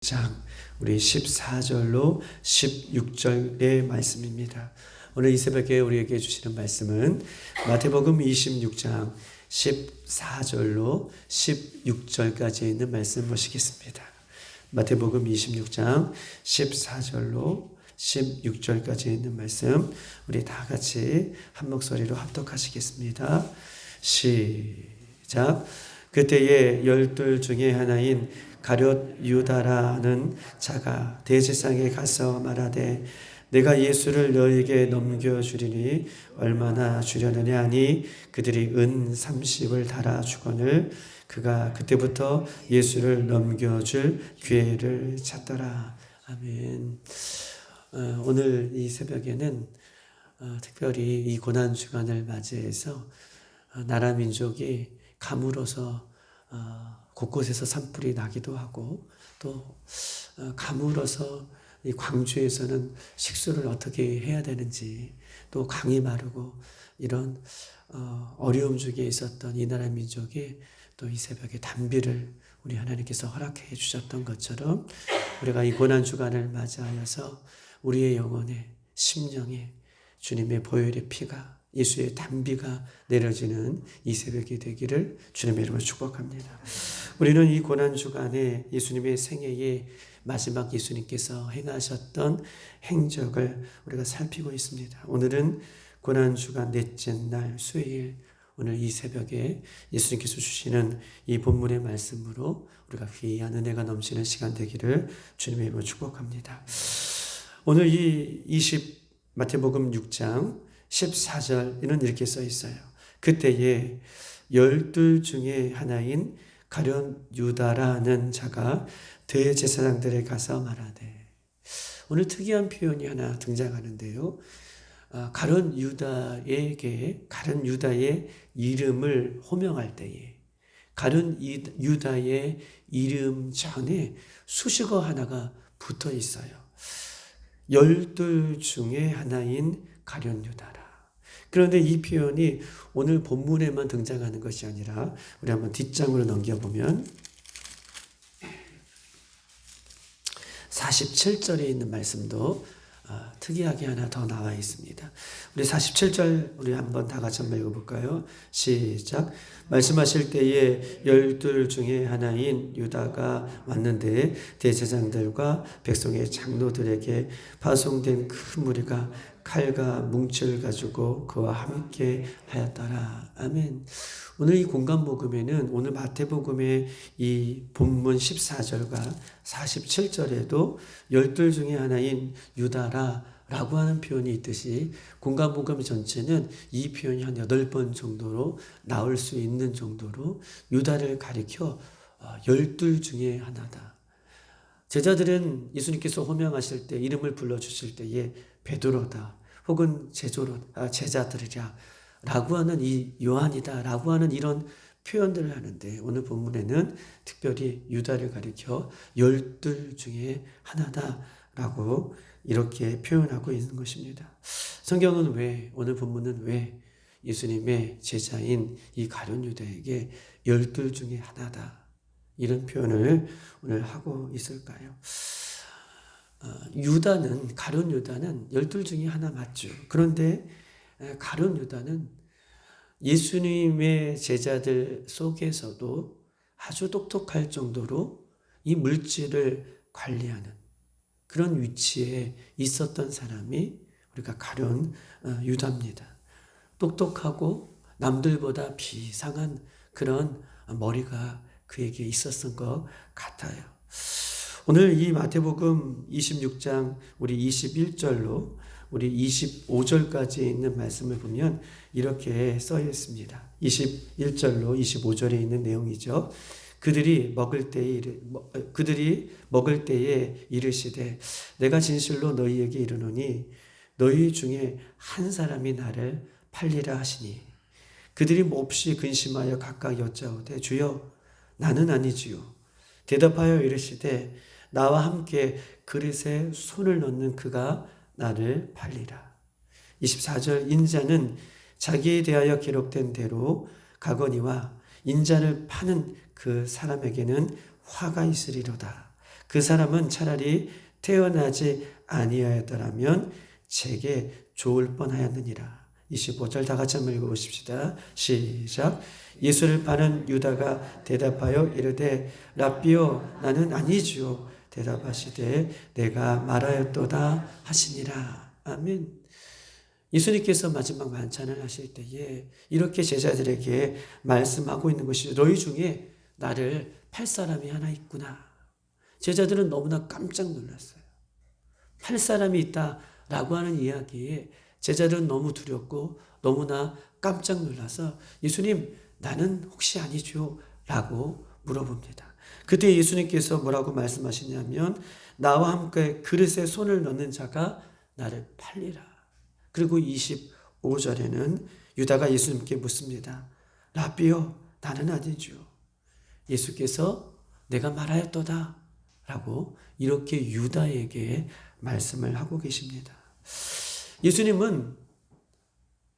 장 우리 14절로 16절의 말씀입니다. 오늘 이 새벽에 우리에게 주시는 말씀은 마태복음 26장 14절로 16절까지 있는 말씀 보시겠습니다. 마태복음 26장 14절로 16절까지 있는 말씀 우리 다 같이 한 목소리로 합독하시겠습니다. 시작. 그때에 열둘 중에 하나인 가룟 유다라는 자가 대제사장에 가서 말하되 내가 예수를 너에게 넘겨주리니 얼마나 주려느냐 하니 그들이 은 30을 달아 주거늘 그가 그때부터 예수를 넘겨줄 기회를 찾더라. 아멘. 오늘 이 새벽에는 특별히 이 고난주간을 맞이해서 나라 민족이 가물어서 곳곳에서 산불이 나기도 하고 또 가물어서 이 광주에서는 식수를 어떻게 해야 되는지 또 강이 마르고 이런 어려움 중에 있었던 이 나라 민족이 또 이 새벽에 단비를 우리 하나님께서 허락해 주셨던 것처럼 우리가 이 고난주간을 맞이하여서 우리의 영혼에 심령에 주님의 보혈의 피가 예수의 단비가 내려지는 이 새벽이 되기를 주님의 이름으로 축복합니다. 우리는 이 고난주간에 예수님의 생애의 마지막 예수님께서 행하셨던 행적을 우리가 살피고 있습니다. 오늘은 고난주간 넷째 날 수요일 오늘 이 새벽에 예수님께서 주시는 이 본문의 말씀으로 우리가 귀한 은혜가 넘치는 시간 되기를 주님의 이름으로 축복합니다. 오늘 마태복음 6장 14절에는 이렇게 써 있어요. 그때에 열둘 중에 하나인 가룟 유다라는 자가 대제사장들에 가서 말하되 오늘 특이한 표현이 하나 등장하는데요. 가룟 유다의 이름을 호명할 때에 가룟 유다의 이름 전에 수식어 하나가 붙어 있어요. 열둘 중에 하나인 가룟 유다라. 그런데 이 표현이 오늘 본문에만 등장하는 것이 아니라 우리 한번 뒷장으로 넘겨보면 47절에 있는 말씀도 특이하게 하나 더 나와 있습니다. 우리 47절 우리 한번 다 같이 한번 읽어볼까요? 시작. 말씀하실 때에 열둘 중에 하나인 유다가 왔는데 대제사장들과 백성의 장로들에게 파송된 큰 무리가 칼과 뭉치를 가지고 그와 함께 하였더라. 아멘. 오늘 이 공간 복음에는 오늘 마태복음의 이 본문 14절과 47절에도 열둘 중에 하나인 유다라라고 하는 표현이 있듯이 공간 복음 전체는 이 표현이 한 8번 정도로 나올 수 있는 정도로 유다를 가리켜 열둘 중에 하나다. 제자들은 예수님께서 호명하실 때 이름을 불러주실 때에 베드로다 혹은 제자들이라 라고 하는 이 요한이다 라고 하는 이런 표현들을 하는데 오늘 본문에는 특별히 유다를 가리켜 열둘 중에 하나다 라고 이렇게 표현하고 있는 것입니다. 성경은 오늘 본문은 왜 예수님의 제자인 이 가룟 유다에게 열둘 중에 하나다 이런 표현을 오늘 하고 있을까요? 가룟 유다는 열둘 중에 하나 맞죠. 그런데 가룟 유다는 예수님의 제자들 속에서도 아주 똑똑할 정도로 이 물질을 관리하는 그런 위치에 있었던 사람이 우리가 가룟 유다입니다. 똑똑하고 남들보다 비상한 그런 머리가 그에게 있었던 것 같아요. 오늘 이 마태복음 26장 우리 21절로 우리 25절까지 있는 말씀을 보면 이렇게 써 있습니다. 21절로 25절에 있는 내용이죠. 그들이 먹을 때에 이르시되 내가 진실로 너희에게 이르노니 너희 중에 한 사람이 나를 팔리라 하시니 그들이 몹시 근심하여 각각 여짜오되 주여 나는 아니지요. 대답하여 이르시되 나와 함께 그릇에 손을 넣는 그가 나를 팔리라. 24절 인자는 자기에 대하여 기록된 대로 가거니와 인자를 파는 그 사람에게는 화가 있으리로다. 그 사람은 차라리 태어나지 아니하였더라면 제게 좋을 뻔하였느니라. 25절 다 같이 한번 읽어보십시다. 시작. 예수를 파는 유다가 대답하여 이르되 랍비요 나는 아니지요. 대답하시되 내가 말하였도다 하시니라. 아멘. 예수님께서 마지막 만찬을 하실 때에 이렇게 제자들에게 말씀하고 있는 것이 너희 중에 나를 팔 사람이 하나 있구나. 제자들은 너무나 깜짝 놀랐어요. 팔 사람이 있다라고 하는 이야기에 제자들은 너무 두렵고 너무나 깜짝 놀라서 예수님 나는 혹시 아니죠? 라고 물어봅니다. 그때 예수님께서 뭐라고 말씀하시냐면 나와 함께 그릇에 손을 넣는 자가 나를 팔리라. 그리고 25절에는 유다가 예수님께 묻습니다. 랍비요 나는 아니죠. 예수께서 내가 말하였도다 라고 이렇게 유다에게 말씀을 하고 계십니다. 예수님은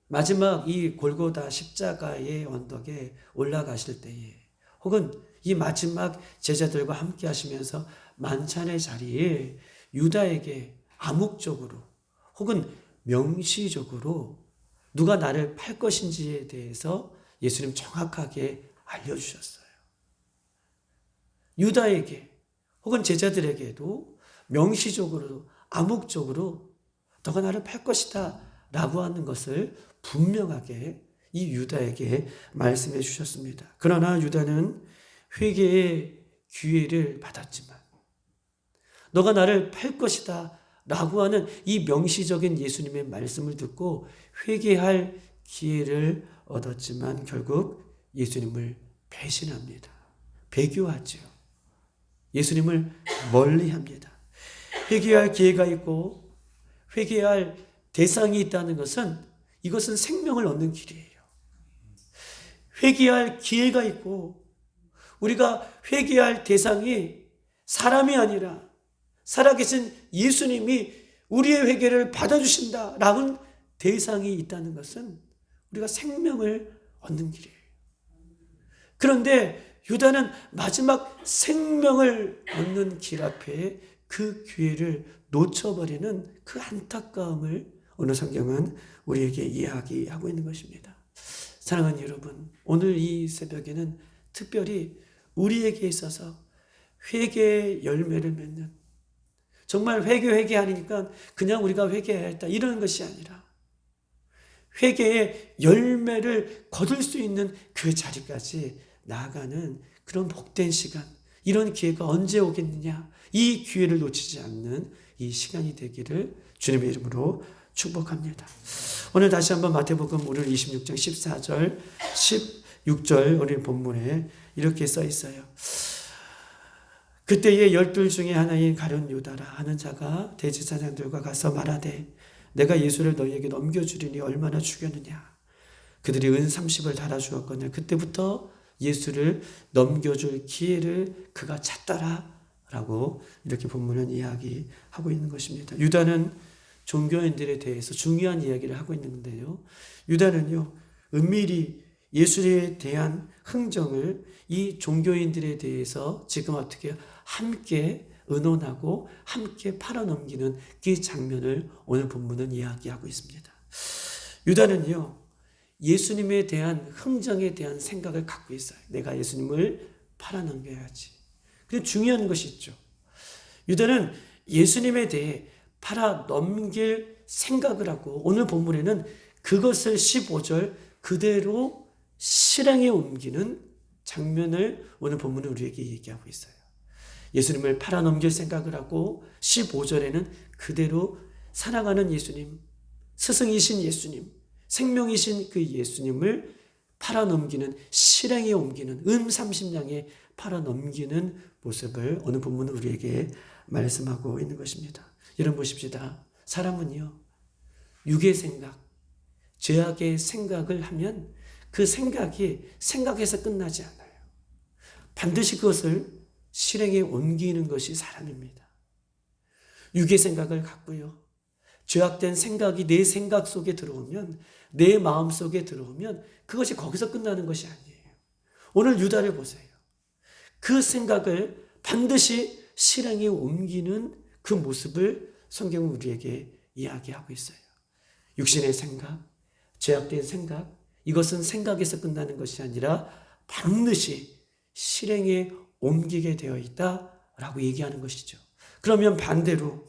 마지막 이 골고다 십자가의 언덕에 올라가실 때에 혹은 이 마지막 제자들과 함께 하시면서 만찬의 자리에 유다에게 암묵적으로 혹은 명시적으로 누가 나를 팔 것인지에 대해서 예수님 정확하게 알려주셨어요. 유다에게 혹은 제자들에게도 명시적으로 암묵적으로 너가 나를 팔 것이다 라고 하는 것을 분명하게 이 유다에게 말씀해 주셨습니다. 그러나 유다는 회개의 기회를 받았지만 너가 나를 팔 것이다 라고 하는 이 명시적인 예수님의 말씀을 듣고 회개할 기회를 얻었지만 결국 예수님을 배신합니다. 배교하죠. 예수님을 멀리합니다. 회개할 기회가 있고 회개할 대상이 있다는 것은 이것은 생명을 얻는 길이에요. 회개할 기회가 있고 우리가 회개할 대상이 사람이 아니라 살아계신 예수님이 우리의 회개를 받아주신다라는 대상이 있다는 것은 우리가 생명을 얻는 길이에요. 그런데 유다는 마지막 생명을 얻는 길 앞에 그 기회를 놓쳐버리는 그 안타까움을 오늘 성경은 우리에게 이야기하고 있는 것입니다. 사랑하는 여러분, 오늘 이 새벽에는 특별히 우리에게 있어서 회개의 열매를 맺는 정말 회개하니까 그냥 우리가 회개해야 했다 이런 것이 아니라 회개의 열매를 거둘 수 있는 그 자리까지 나아가는 그런 복된 시간, 이런 기회가 언제 오겠느냐, 이 기회를 놓치지 않는 이 시간이 되기를 주님의 이름으로 축복합니다. 오늘 다시 한번 마태복음 오늘 26장 14절 16절 우리 본문에 이렇게 써 있어요. 그때에 12 중에 하나인 가룟 유다라 하는 자가 대제사장들과 가서 말하되 내가 예수를 너희에게 넘겨주리니 얼마나 주겠느냐. 그들이 은 30을 달아주었거늘 그때부터 예수를 넘겨줄 기회를 그가 찾더라 라고 이렇게 본문은 이야기하고 있는 것입니다. 유다는 종교인들에 대해서 중요한 이야기를 하고 있는데요. 유다는요, 은밀히 예수에 대한 흥정을 이 종교인들에 대해서 지금 어떻게 함께 의논하고 함께 팔아넘기는 그 장면을 오늘 본문은 이야기하고 있습니다. 유다는요, 예수님에 대한 흥정에 대한 생각을 갖고 있어요. 내가 예수님을 팔아넘겨야지. 근데 중요한 것이 있죠. 유다는 예수님에 대해 팔아넘길 생각을 하고 오늘 본문에는 그것을 15절 그대로 실행에 옮기는 장면을 오늘 본문은 우리에게 얘기하고 있어요. 예수님을 팔아넘길 생각을 하고 15절에는 그대로 사랑하는 예수님, 스승이신 예수님, 생명이신 그 예수님을 팔아넘기는, 실행에 옮기는, 30냥에 팔아넘기는 모습을 오늘 본문은 우리에게 말씀하고 있는 것입니다. 여러분 보십시다. 사람은요, 육의 생각, 죄악의 생각을 하면 그 생각이 생각에서 끝나지 않아요. 반드시 그것을 실행에 옮기는 것이 사람입니다. 육의 생각을 갖고요, 죄악된 생각이 내 생각 속에 들어오면, 내 마음 속에 들어오면 그것이 거기서 끝나는 것이 아니에요. 오늘 유다를 보세요. 그 생각을 반드시 실행에 옮기는 그 모습을 성경은 우리에게 이야기하고 있어요. 육신의 생각, 죄악된 생각, 이것은 생각에서 끝나는 것이 아니라 반드시 실행에 옮기게 되어 있다라고 얘기하는 것이죠. 그러면 반대로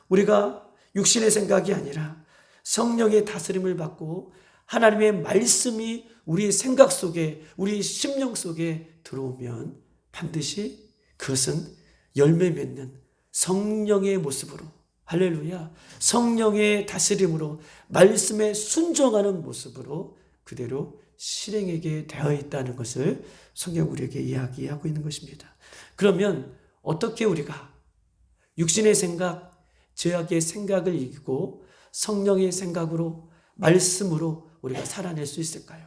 우리가 육신의 생각이 아니라 성령의 다스림을 받고 하나님의 말씀이 우리의 생각 속에, 우리 심령 속에 들어오면 반드시 그것은 열매 맺는 성령의 모습으로, 할렐루야, 성령의 다스림으로 말씀에 순종하는 모습으로 그대로 실행하게 되어 있다는 것을 성경 우리에게 이야기하고 있는 것입니다. 그러면 어떻게 우리가 육신의 생각, 죄악의 생각을 이기고 성령의 생각으로, 말씀으로 우리가 살아낼 수 있을까요?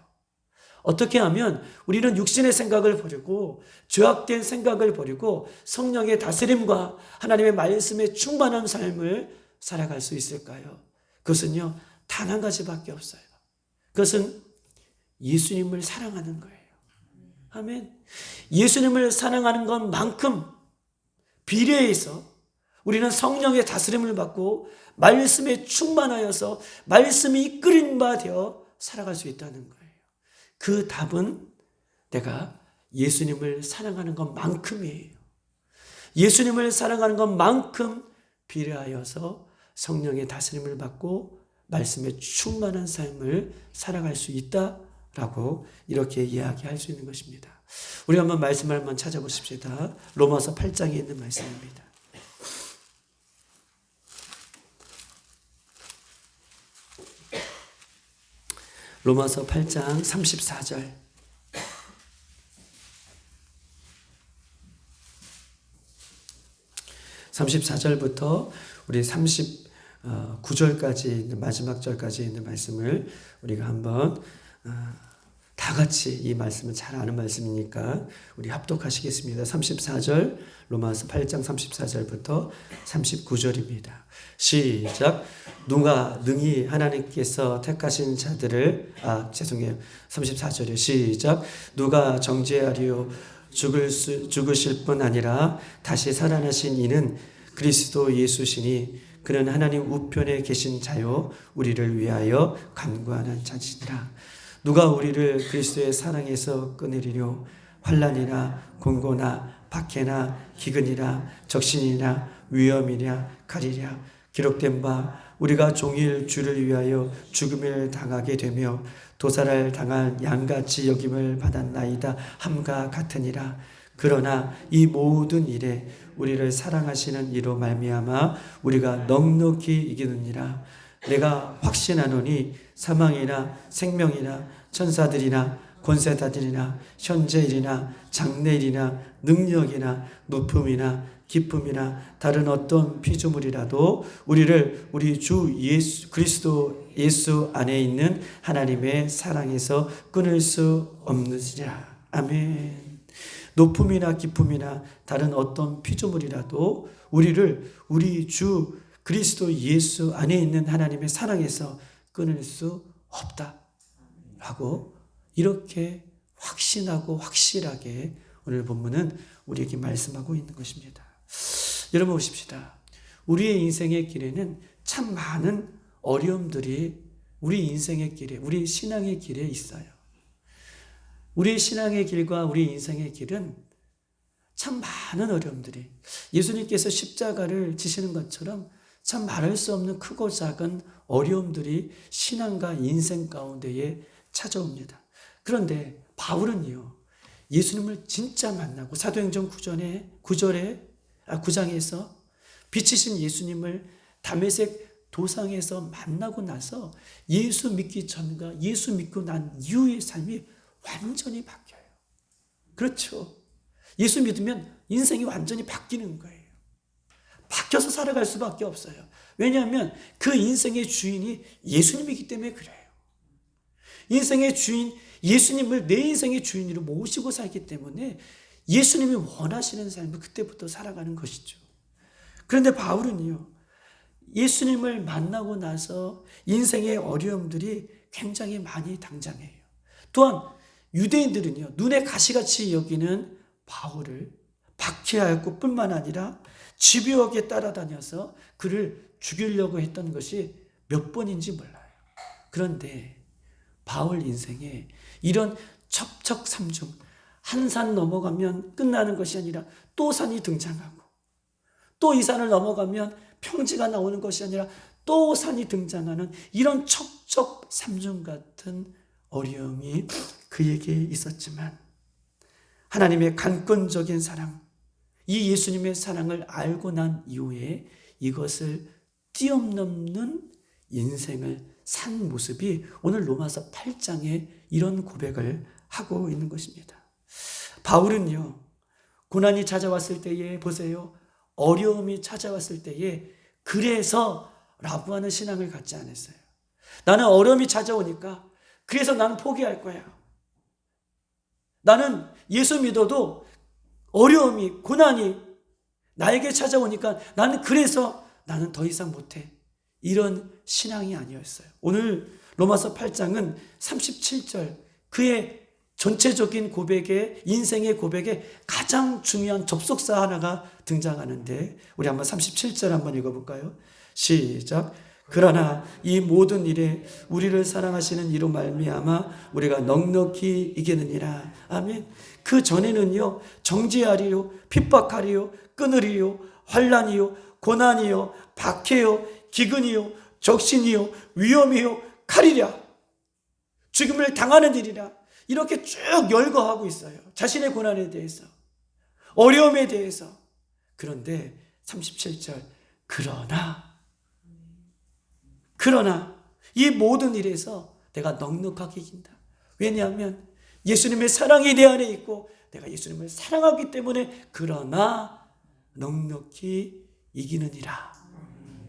어떻게 하면 우리는 육신의 생각을 버리고 죄악된 생각을 버리고 성령의 다스림과 하나님의 말씀에 충만한 삶을 살아갈 수 있을까요? 그것은요, 단 한 가지밖에 없어요. 그것은 예수님을 사랑하는 거예요. 아멘. 예수님을 사랑하는 것만큼 비례해서 우리는 성령의 다스림을 받고 말씀에 충만하여서 말씀이 이끌인 바 되어 살아갈 수 있다는 거예요. 그 답은 내가 예수님을 사랑하는 것만큼이에요. 예수님을 사랑하는 것만큼 비례하여서 성령의 다스림을 받고 말씀에 충만한 삶을 살아갈 수 있다라고 이렇게 이야기할 수 있는 것입니다. 우리 한번 말씀을 한번 찾아보십시다. 로마서 8장에 있는 말씀입니다. 로마서 8장 34절. (34절부터) 우리 39절까지 있는 마지막 절까지 있는 말씀을 우리가 한번 다 같이, 이 말씀은 잘 아는 말씀이니까 우리 합독하시겠습니다. 34절, 로마서 8장 34절부터 39절입니다. 시작. 누가 능히 하나님께서 택하신 자들을, 34절에 시작. 누가 정죄하리요 죽으실 뿐 아니라 다시 살아나신 이는 그리스도 예수시니 그는 하나님 우편에 계신 자요 우리를 위하여 간구하는 자시니라. 누가 우리를 그리스도의 사랑에서 끊으리뇨? 환난이나 공고나 박해나 기근이나 적신이나 위험이냐 가리랴. 기록된 바 우리가 종일 주를 위하여 죽음을 당하게 되며 도살을 당할 양같이 여김을 받았나이다 함과 같으니라. 그러나 이 모든 일에 우리를 사랑하시는 이로 말미암아 우리가 넉넉히 이기느니라. 내가 확신하노니 사망이나 생명이나 천사들이나 권세자들이나 현재일이나 장래일이나 능력이나 높음이나 기쁨이나 다른 어떤 피조물이라도 우리를 우리 주 예수 그리스도 예수 안에 있는 하나님의 사랑에서 끊을 수 없느니라. 아멘. 높음이나 기쁨이나 다른 어떤 피조물이라도 우리를 우리 주 그리스도 예수 안에 있는 하나님의 사랑에서 끊을 수 없다라고 이렇게 확신하고 확실하게 오늘 본문은 우리에게 말씀하고 있는 것입니다. 여러분 보십시다. 우리의 인생의 길에는 참 많은 어려움들이 우리 인생의 길에, 우리 신앙의 길에 있어요. 우리 신앙의 길과 우리 인생의 길은 참 많은 어려움들이, 예수님께서 십자가를 지시는 것처럼 참 말할 수 없는 크고 작은 어려움들이 신앙과 인생 가운데에 찾아옵니다. 그런데 바울은요, 예수님을 진짜 만나고 사도행전 9장에서 빛이신 예수님을 다메섹 도상에서 만나고 나서 예수 믿기 전과 예수 믿고 난 이후의 삶이 완전히 바뀌어요. 그렇죠. 예수 믿으면 인생이 완전히 바뀌는 거예요. 바뀌어서 살아갈 수밖에 없어요. 왜냐하면 그 인생의 주인이 예수님이기 때문에 그래요. 인생의 주인 예수님을 내 인생의 주인으로 모시고 살기 때문에 예수님이 원하시는 삶을 그때부터 살아가는 것이죠. 그런데 바울은요, 예수님을 만나고 나서 인생의 어려움들이 굉장히 많이 당장해요. 또한 유대인들은요, 눈에 가시같이 여기는 바울을 박해하였고 뿐만 아니라 집요하게 따라다녀서 그를 죽이려고 했던 것이 몇 번인지 몰라요. 그런데 바울 인생에 이런 첩첩삼중, 한 산 넘어가면 끝나는 것이 아니라 또 산이 등장하고, 또 이 산을 넘어가면 평지가 나오는 것이 아니라 또 산이 등장하는 이런 첩첩삼중 같은 어려움이 그에게 있었지만, 하나님의 강권적인 사랑, 이 예수님의 사랑을 알고 난 이후에 이것을 뛰어넘는 인생을 산 모습이 오늘 로마서 8장에 이런 고백을 하고 있는 것입니다. 바울은요, 고난이 찾아왔을 때에 보세요. 어려움이 찾아왔을 때에 그래서 라고 하는 신앙을 갖지 않았어요. 나는 어려움이 찾아오니까 그래서 나는 포기할 거야. 나는 예수 믿어도 어려움이, 고난이 나에게 찾아오니까 나는 더 이상 못해. 이런 신앙이 아니었어요. 오늘 로마서 8장은 37절, 그의 전체적인 고백에, 인생의 고백에 가장 중요한 접속사 하나가 등장하는데, 우리 한번 37절 한번 읽어볼까요? 시작. 그러나 이 모든 일에 우리를 사랑하시는 이로 말미암아 우리가 넉넉히 이기느니라. 아멘. 그 전에는요, 정죄하리요, 핍박하리요, 끊으리요, 환난이요, 고난이요, 박해요, 기근이요, 적신이요, 위험이요, 칼이랴, 죽음을 당하는 일이라, 이렇게 쭉 열거하고 있어요. 자신의 고난에 대해서, 어려움에 대해서. 그런데 37절, 그러나 이 모든 일에서 내가 넉넉하게 이긴다. 왜냐하면 예수님의 사랑이 내 안에 있고 내가 예수님을 사랑하기 때문에 그러나 넉넉히 이기느니라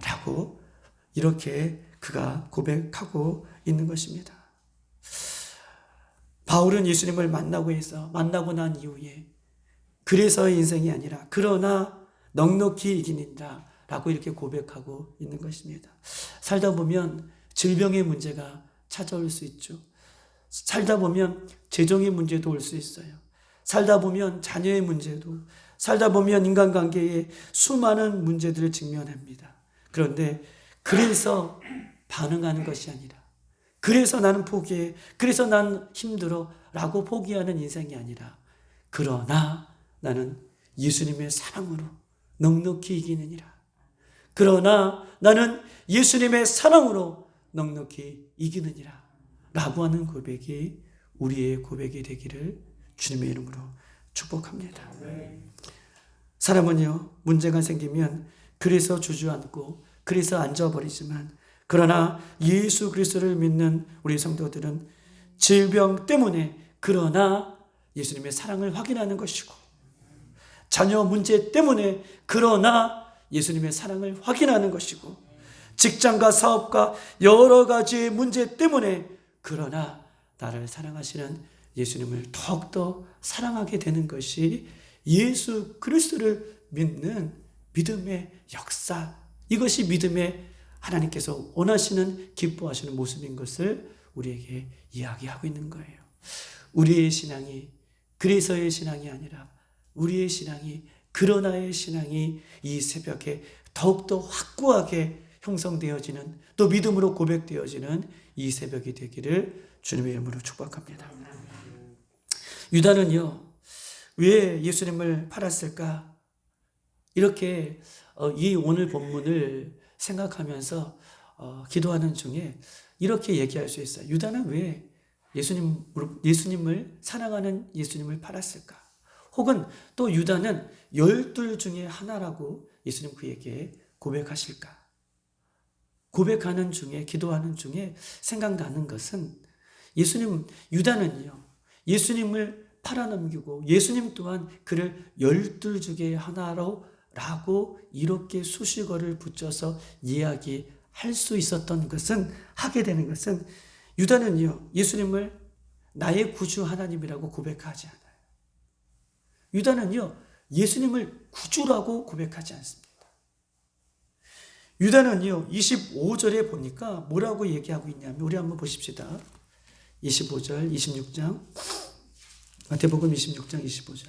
라고 이렇게 그가 고백하고 있는 것입니다. 바울은 예수님을 만나고 난 이후에 그래서의 인생이 아니라 그러나 넉넉히 이기느니라 라고 이렇게 고백하고 있는 것입니다. 살다 보면 질병의 문제가 찾아올 수 있죠. 살다 보면 재정의 문제도 올 수 있어요. 살다 보면 자녀의 문제도, 살다 보면 인간관계에 수많은 문제들을 직면합니다. 그런데 그래서 반응하는 것이 아니라, 그래서 나는 포기해, 그래서 난 힘들어 라고 포기하는 인생이 아니라, 그러나 나는 예수님의 사랑으로 넉넉히 이기느니라. 그러나 나는 예수님의 사랑으로 넉넉히 이기느니라 라고 하는 고백이 우리의 고백이 되기를 주님의 이름으로 축복합니다. 사람은요, 문제가 생기면 그래서 주저앉고 그래서 앉아버리지만, 그러나 예수 그리스도를 믿는 우리 성도들은 질병 때문에 그러나 예수님의 사랑을 확인하는 것이고, 자녀 문제 때문에 그러나 예수님의 사랑을 확인하는 것이고, 직장과 사업과 여러 가지 문제 때문에 그러나 나를 사랑하시는 예수님을 더욱더 사랑하게 되는 것이 예수 그리스도를 믿는 믿음의 역사, 이것이 믿음의 하나님께서 원하시는, 기뻐하시는 모습인 것을 우리에게 이야기하고 있는 거예요. 우리의 신앙이 그래서의 신앙이 아니라 우리의 신앙이 그러나의 신앙이 이 새벽에 더욱더 확고하게 형성되어지는, 또 믿음으로 고백되어지는 이 새벽이 되기를 주님의 이름으로 축복합니다. 유다는요, 왜 예수님을 팔았을까? 이렇게 이 오늘 본문을 생각하면서 기도하는 중에 이렇게 얘기할 수 있어요. 유다는 왜 예수님을 사랑하는 예수님을 팔았을까? 혹은 또 유다는 12 중에 하나라고 예수님 그에게 고백하실까? 고백하는 중에, 기도하는 중에 생각나는 것은, 유다는요, 예수님을 팔아넘기고 예수님 또한 그를 12 중에 하나라고 이렇게 수식어를 붙여서 이야기할 수 있었던 것은, 하게 되는 것은, 유다는요, 예수님을 나의 구주 하나님이라고 고백하지 않아요. 유다는요, 예수님을 구주라고 고백하지 않습니다. 유다는요, 25절에 보니까 뭐라고 얘기하고 있냐면, 우리 한번 보십시다. 25절, 26장. 마태복음 26장 25절.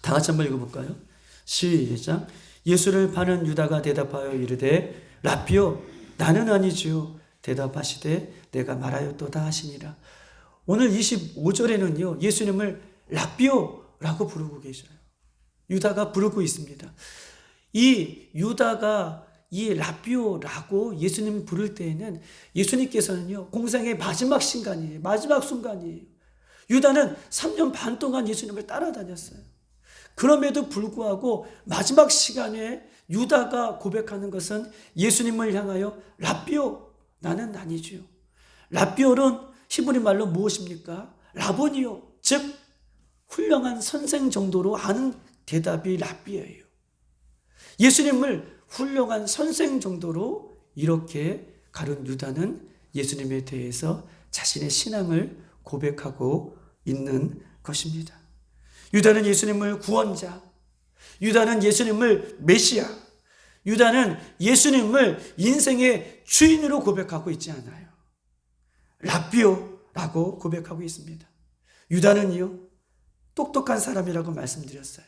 다 같이 한번 읽어볼까요? 시작. 예수를 파는 유다가 대답하여 이르되 라삐요 나는 아니지요. 대답하시되 내가 말하였도다 하시니라. 오늘 25절에는요 예수님을 라삐요라고 부르고 계셔요. 유다가 부르고 있습니다. 이 유다가 이 라삐요라고 예수님 부를 때에는 예수님께서는요 공생의 마지막 순간이에요. 마지막 순간이에요. 유다는 3년 반 동안 예수님을 따라다녔어요. 그럼에도 불구하고 마지막 시간에 유다가 고백하는 것은 예수님을 향하여 라삐요 나는 아니지요. 라삐요는 히브리 말로 무엇입니까? 라보니요 즉 훌륭한 선생 정도로 아는 대답이 라삐예요. 예수님을 훌륭한 선생 정도로 이렇게 가른 유다는 예수님에 대해서 자신의 신앙을 고백하고 있는 것입니다. 유다는 예수님을 구원자, 유다는 예수님을 메시아, 유다는 예수님을 인생의 주인으로 고백하고 있지 않아요. 라삐요라고 고백하고 있습니다. 유다는요 똑똑한 사람이라고 말씀드렸어요.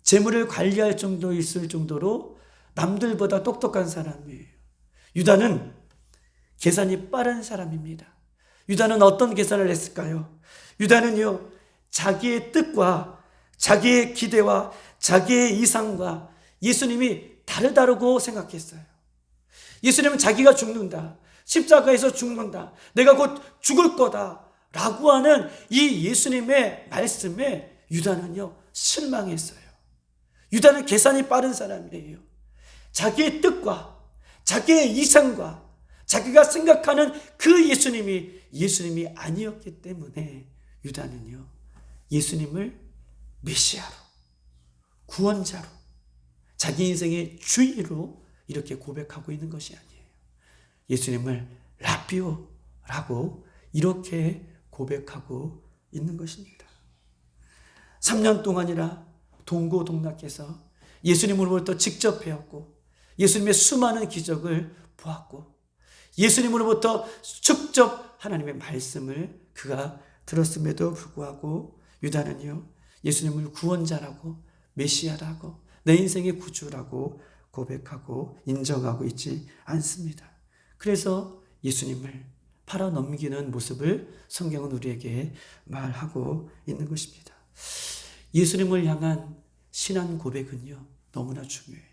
재물을 관리할 정도 있을 정도로 남들보다 똑똑한 사람이에요. 유다는 계산이 빠른 사람입니다. 유다는 어떤 계산을 했을까요? 유다는요 자기의 뜻과 자기의 기대와 자기의 이상과 예수님이 다르다고 생각했어요. 예수님은 자기가 죽는다, 십자가에서 죽는다, 내가 곧 죽을 거다 라고 하는 이 예수님의 말씀에 유다는요 실망했어요. 유다는 계산이 빠른 사람이에요. 자기의 뜻과 자기의 이상과 자기가 생각하는 그 예수님이 아니었기 때문에 유다는요 예수님을 메시아로, 구원자로, 자기 인생의 주인으로 이렇게 고백하고 있는 것이 아니에요. 예수님을 라삐요라고 이렇게 고백하고 있는 것입니다. 3년 동안이나 동고동락해서 예수님으로부터 직접 배웠고 예수님의 수많은 기적을 보았고 예수님으로부터 직접 하나님의 말씀을 그가 들었음에도 불구하고 유다는요 예수님을 구원자라고 메시아라고 내 인생의 구주라고 고백하고 인정하고 있지 않습니다. 그래서 예수님을 팔아넘기는 모습을 성경은 우리에게 말하고 있는 것입니다. 예수님을 향한 신앙 고백은요 너무나 중요해요.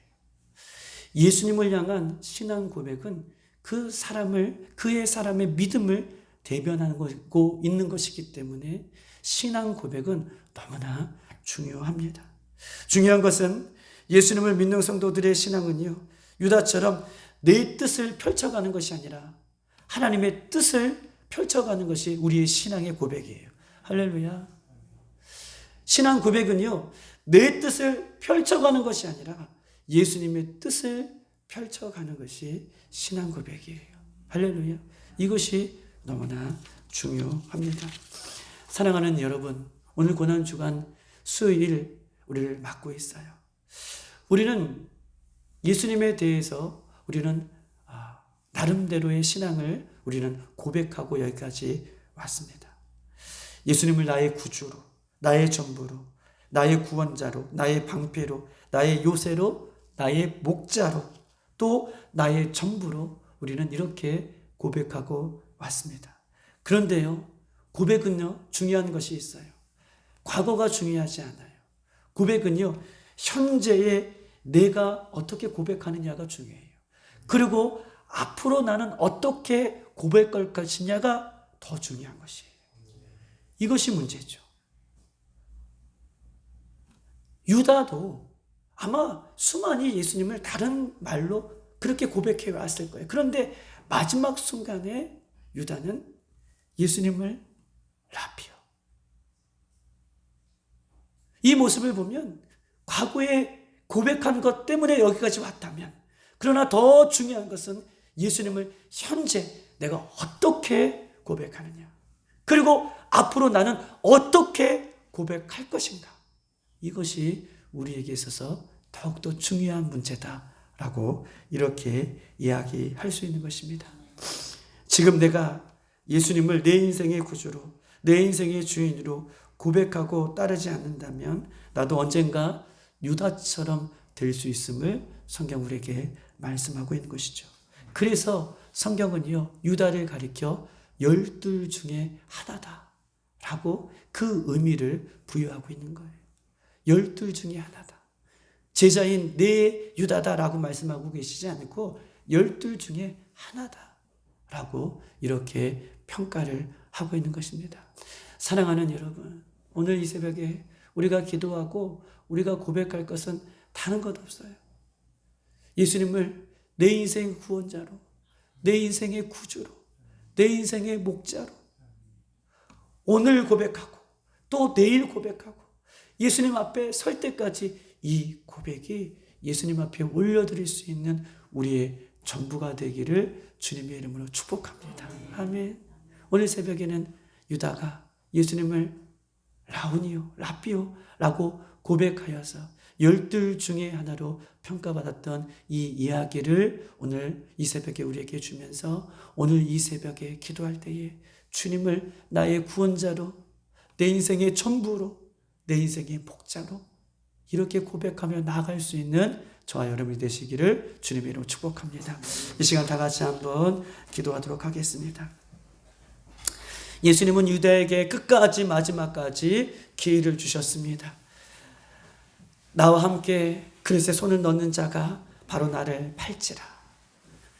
예수님을 향한 신앙 고백은 그의 사람의 믿음을 대변하고 있는 것이기 때문에 신앙 고백은 너무나 중요합니다. 중요한 것은 예수님을 믿는 성도들의 신앙은요 유다처럼 내 뜻을 펼쳐가는 것이 아니라 하나님의 뜻을 펼쳐가는 것이 우리의 신앙의 고백이에요. 할렐루야. 신앙 고백은요 내 뜻을 펼쳐가는 것이 아니라 예수님의 뜻을 펼쳐가는 것이 신앙 고백이에요. 할렐루야. 이것이 너무나 중요합니다. 사랑하는 여러분, 오늘 고난주간 수요일 우리를 맞고 있어요. 우리는 예수님에 대해서 우리는 나름대로의 신앙을 우리는 고백하고 여기까지 왔습니다. 예수님을 나의 구주로, 나의 전부로, 나의 구원자로, 나의 방패로, 나의 요새로, 나의 목자로, 또 나의 전부로 우리는 이렇게 고백하고 왔습니다. 그런데요, 고백은요, 중요한 것이 있어요. 과거가 중요하지 않아요. 고백은요, 현재의 내가 어떻게 고백하느냐가 중요해요. 그리고 앞으로 나는 어떻게 고백할 것이냐가 더 중요한 것이에요. 이것이 문제죠. 유다도 아마 수많이 예수님을 다른 말로 그렇게 고백해 왔을 거예요. 그런데 마지막 순간에 유다는 예수님을 라삐요. 이 모습을 보면 과거에 고백한 것 때문에 여기까지 왔다면, 그러나 더 중요한 것은 예수님을 현재 내가 어떻게 고백하느냐, 그리고 앞으로 나는 어떻게 고백할 것인가, 이것이 우리에게 있어서 더욱더 중요한 문제다라고 이렇게 이야기할 수 있는 것입니다. 지금 내가 예수님을 내 인생의 구주로, 내 인생의 주인으로 고백하고 따르지 않는다면 나도 언젠가 유다처럼 될 수 있음을 성경 우리에게 말씀하고 있는 것이죠. 그래서 성경은요, 유다를 가리켜 12 중에 하나다 라고 그 의미를 부여하고 있는 거예요. 12 중에 하나다. 제자인 내 유다다 라고 말씀하고 계시지 않고 12 중에 하나다 라고 이렇게 평가를 하고 있는 것입니다. 사랑하는 여러분, 오늘 이 새벽에 우리가 기도하고 우리가 고백할 것은 다른 것 없어요. 예수님을 내 인생 구원자로, 내 인생의 구주로, 내 인생의 목자로 오늘 고백하고 또 내일 고백하고 예수님 앞에 설 때까지 이 고백이 예수님 앞에 올려드릴 수 있는 우리의 전부가 되기를 주님의 이름으로 축복합니다. 아멘. 오늘 새벽에는 유다가 예수님을 라우니오, 라비오 라고 고백하여서 12 중에 하나로 평가받았던 이 이야기를 오늘 이 새벽에 우리에게 주면서 오늘 이 새벽에 기도할 때에 주님을 나의 구원자로, 내 인생의 전부로, 내 인생의 목자로 이렇게 고백하며 나아갈 수 있는 저와 여러분이 되시기를 주님의 이름으로 축복합니다. 이 시간 다 같이 한번 기도하도록 하겠습니다. 예수님은 유다에게 끝까지 마지막까지 기회를 주셨습니다. 나와 함께 그릇에 손을 넣는 자가 바로 나를 팔지라.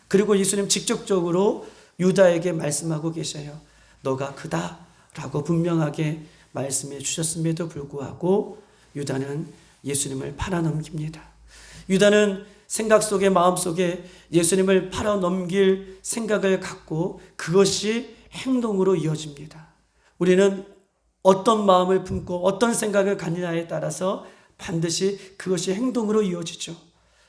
그리고 예수님 직접적으로 유다에게 말씀하고 계셔요. 너가 크다 라고 분명하게 말씀해 주셨음에도 불구하고 유다는 예수님을 팔아넘깁니다. 유다는 생각 속에 마음 속에 예수님을 팔아넘길 생각을 갖고 그것이 행동으로 이어집니다. 우리는 어떤 마음을 품고 어떤 생각을 갖느냐에 따라서 반드시 그것이 행동으로 이어지죠.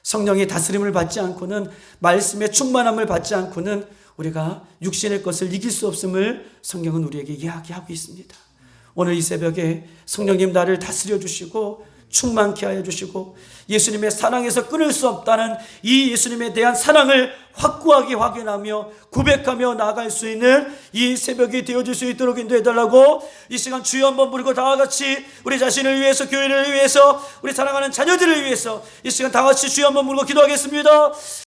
성령의 다스림을 받지 않고는, 말씀의 충만함을 받지 않고는 우리가 육신의 것을 이길 수 없음을 성경은 우리에게 이야기하고 있습니다. 오늘 이 새벽에 성령님 나를 다스려 주시고 충만케 하여 주시고 예수님의 사랑에서 끊을 수 없다는 이 예수님에 대한 사랑을 확고하게 확인하며 고백하며 나아갈 수 있는 이 새벽이 되어줄 수 있도록 인도해달라고 이 시간 주여 한번 부르고 다 같이 우리 자신을 위해서, 교회를 위해서, 우리 사랑하는 자녀들을 위해서 이 시간 다 같이 주여 한번 부르고 기도하겠습니다.